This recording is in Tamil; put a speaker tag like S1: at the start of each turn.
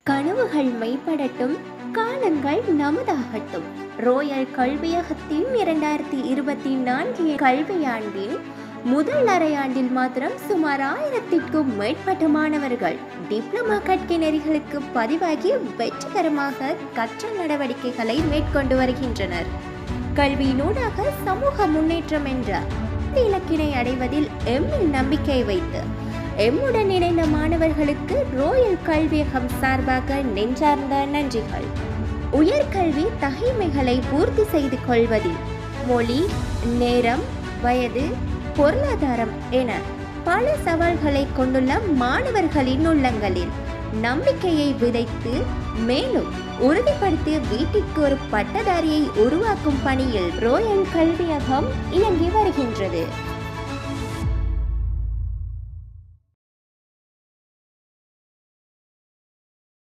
S1: கனவுகள் மெய்ப்படட்டும், காலங்கள் நமதாகட்டும். ரோயல் கல்வியகத்தின் 2024 கல்வியாண்டின் முதல் அரையாண்டில் மாத்திரம் சுமார் 1000க்கும் மேற்பட்ட மாணவர்கள் டிப்ளமா கற்கை நெறிகளுக்கு பதிவாகி வெற்றிகரமாக கற்றல் நடவடிக்கைகளை மேற்கொண்டு வருகின்றனர். கல்வியினூடாக சமூக முன்னேற்றம் என்ற இலக்கினை அடைவதில் எம்மில் நம்பிக்கை வைத்து எம்முடன் இணைந்த மாணவர்களுக்கு ரோயல் கல்வியகம் சார்பாக நெஞ்சார்ந்த நன்றிகள். உயர்கல்வி தகைமைகளை பூர்த்தி செய்து கொள்வதில் மொழி, நேரம், வயது, பொருளாதாரம் என பல சவால்களை கொண்டுள்ள மாணவர்களின் உள்ளங்களில் நம்பிக்கையை விதைத்து மேலும் உறுதிப்படுத்திய வீட்டிற்கு ஒரு பட்டதாரியை உருவாக்கும் பணியில் ரோயல் கல்வியகம் இயங்கி வருகின்றது.